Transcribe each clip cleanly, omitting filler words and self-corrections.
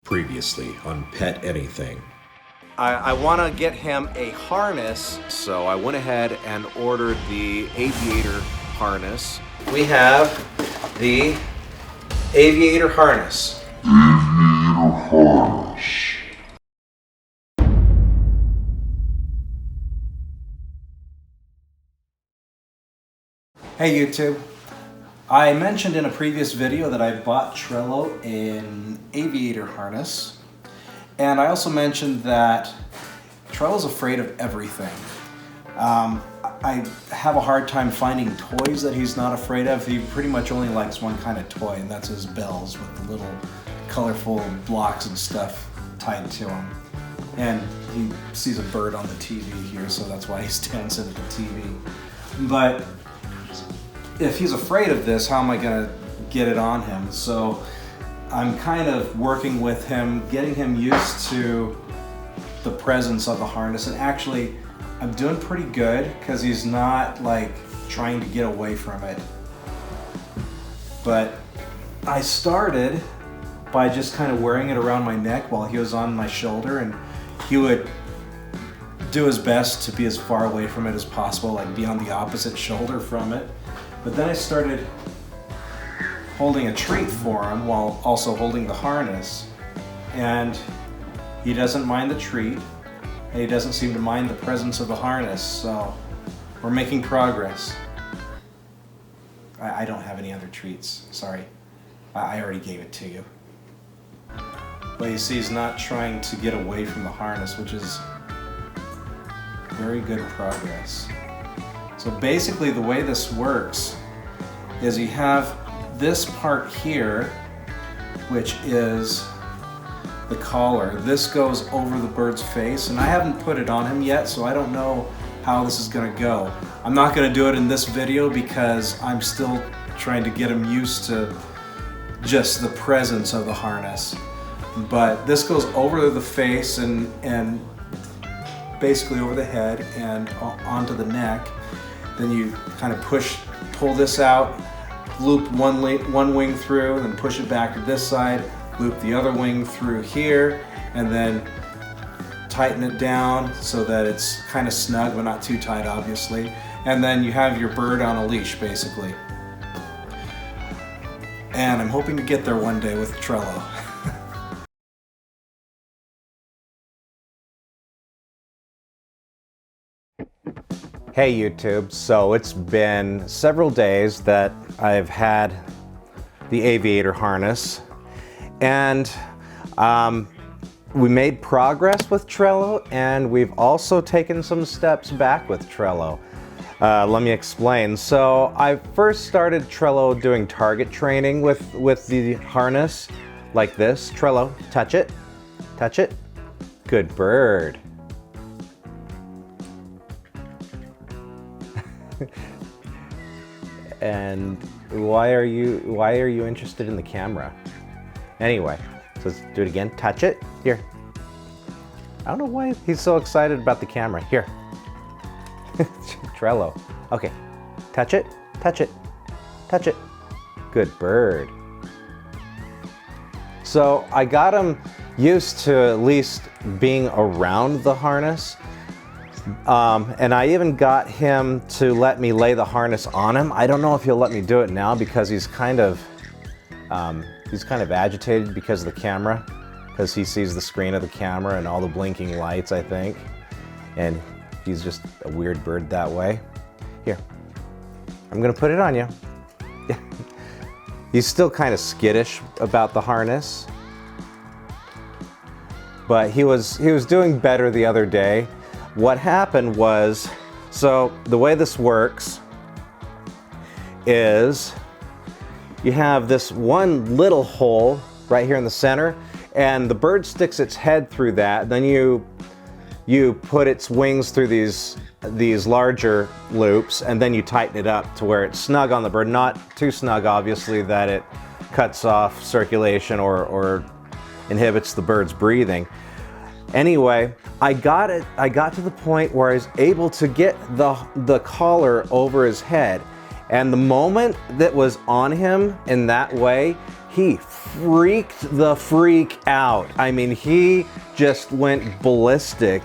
Previously on Pet Anything. I want to get him a harness, so I went ahead and ordered the Aviator harness. We have the Aviator harness. Hey YouTube, I mentioned in a previous video that I bought Trello an Aviator harness, and I also mentioned that Trello's afraid of everything. I have a hard time finding toys that he's not afraid of. He pretty much only likes one kind of toy, and that's his bells with the little colorful blocks and stuff tied to them. And he sees a bird on the TV here, so that's why he's dancing at the TV. But if he's afraid of this, how am I gonna get it on him? So I'm kind of working with him, getting him used to the presence of the harness, and actually I'm doing pretty good because he's not like trying to get away from it. But I started by just kind of wearing it around my neck while he was on my shoulder, and he would do his best to be as far away from it as possible, like be on the opposite shoulder from it. But then I started holding a treat for him while also holding the harness, and he doesn't mind the treat, and he doesn't seem to mind the presence of the harness, so we're making progress. I don't have any other treats, sorry. I already gave it to you. But you see, he's not trying to get away from the harness, which is very good progress. So basically the way this works is you have this part here, which is the collar. This goes over the bird's face, and I haven't put it on him yet, so I don't know how this is gonna go. I'm not gonna do it in this video because I'm still trying to get him used to just the presence of the harness. But this goes over the face and basically over the head and onto the neck. Then you kind of pull this out, loop one wing through, then push it back to this side, loop the other wing through here, and then tighten it down so that it's kind of snug but not too tight, obviously. And then you have your bird on a leash, basically. And I'm hoping to get there one day with Trello. Hey YouTube, so it's been several days that I've had the Aviator harness, and we made progress with Trello, and we've also taken some steps back with Trello. Let me explain. So I first started Trello doing target training with the harness like this. Trello, touch it, touch it. Good bird. And why are you interested in the camera? Anyway, so let's do it again. Touch it. Here. I don't know why he's so excited about the camera. Here. Trello. Okay. Touch it. Touch it. Touch it. Good bird. So I got him used to at least being around the harness. And I even got him to let me lay the harness on him. I don't know if he'll let me do it now because he's kind of agitated because of the camera, because he sees the screen of the camera and all the blinking lights, I think. And he's just a weird bird that way. Here, I'm gonna put it on you. He's still kind of skittish about the harness, but he was doing better the other day. What happened was, so the way this works is you have this one little hole right here in the center, and the bird sticks its head through that. Then you put its wings through these larger loops, and then you tighten it up to where it's snug on the bird. Not too snug, obviously, that it cuts off circulation or inhibits the bird's breathing. Anyway, I got to the point where I was able to get the collar over his head, and the moment that was on him in that way, he freaked the freak out. I mean, he just went ballistic,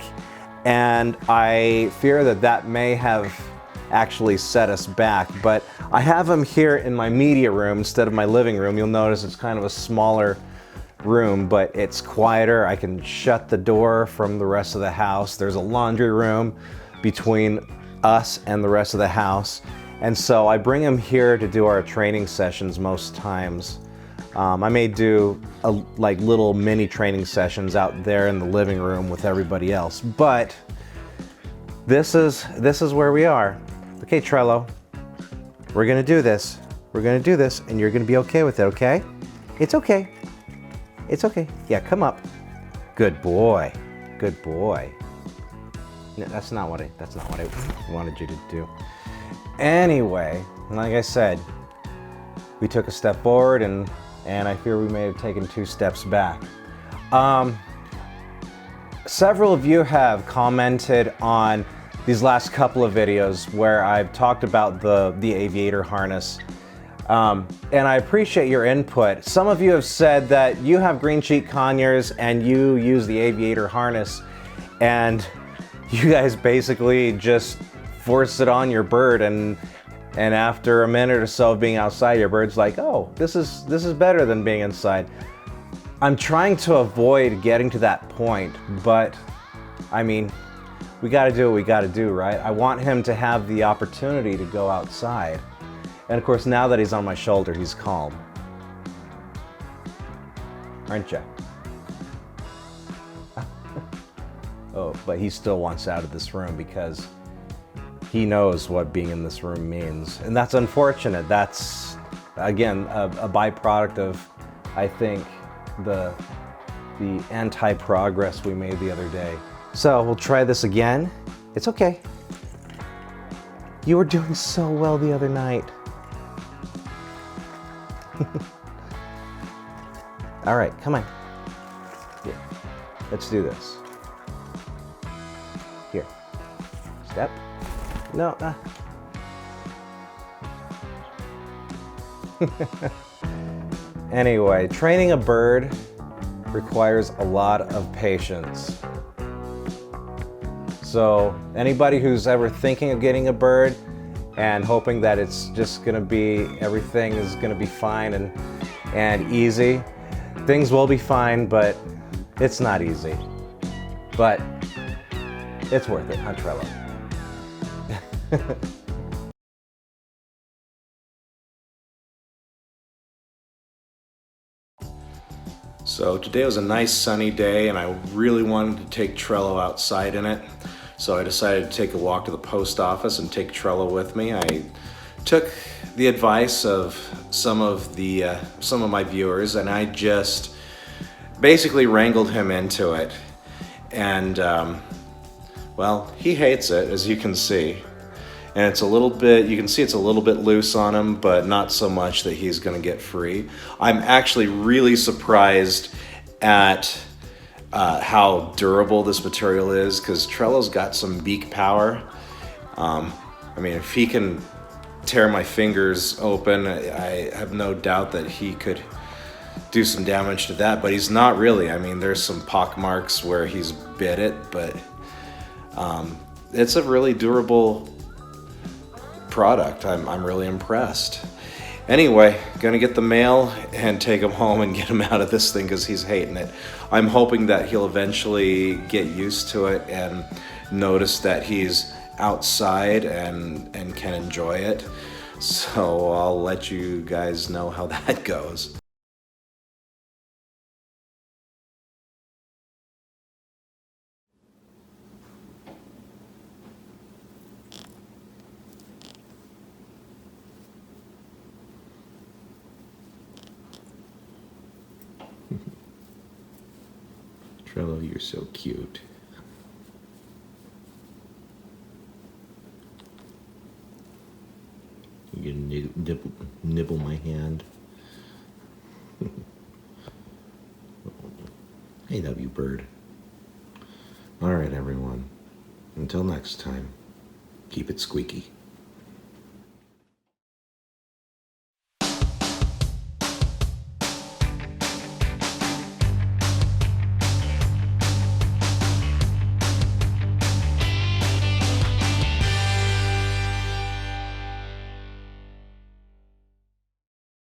and I fear that that may have actually set us back. But I have him here in my media room instead of my living room. You'll notice it's kind of a smaller room, but it's quieter. I can shut the door from the rest of the house. There's a laundry room between us and the rest of the house. And so I bring him here to do our training sessions most times. I may do like little mini training sessions out there in the living room with everybody else, but this is where we are. Okay, Trello, we're gonna do this. We're gonna do this, and you're gonna be okay with it, okay? It's okay. It's okay. Yeah, come up. Good boy. Good boy. No, that's not what I wanted you to do. Anyway, like I said, we took a step forward, and I fear we may have taken 2 steps back. Several of you have commented on these last couple of videos where I've talked about the Aviator harness. And I appreciate your input. Some of you have said that you have green sheet conures and you use the Aviator harness, and you guys basically just force it on your bird, and after a minute or so of being outside, your bird's like, oh, this is better than being inside. I'm trying to avoid getting to that point, but I mean, we gotta do what we gotta do, right? I want him to have the opportunity to go outside. And of course, now that he's on my shoulder, he's calm. Aren't you? Oh, but he still wants out of this room because he knows what being in this room means. And that's unfortunate. That's, again, a byproduct of, I think, the anti-progress we made the other day. So we'll try this again. It's okay. You were doing so well the other night. All right, come on. Here, let's do this. Here, step. No. Anyway, training a bird requires a lot of patience. So anybody who's ever thinking of getting a bird and hoping that it's just gonna be, everything is gonna be fine and easy, things will be fine, but it's not easy. But it's worth it, huh, Trello? So today was a nice sunny day, and I really wanted to take Trello outside in it. So I decided to take a walk to the post office and take Trello with me. I took the advice of some of my viewers, and I just basically wrangled him into it. And well, he hates it, as you can see. And it's a little bit, you can see it's a little bit loose on him, but not so much that he's gonna get free. I'm actually really surprised at how durable this material is, because Trello's got some beak power. I mean, if he can tear my fingers open, I have no doubt that he could do some damage to that, but he's not really. I mean, there's some pock marks where he's bit it, but it's a really durable product. I'm really impressed. Anyway, gonna get the mail and take him home and get him out of this thing because he's hating it. I'm hoping that he'll eventually get used to it and notice that he's outside and can enjoy it. So I'll let you guys know how that goes. Trello, you're so cute. You can nibble my hand. I love you, bird. All right, everyone. Until next time, keep it squeaky.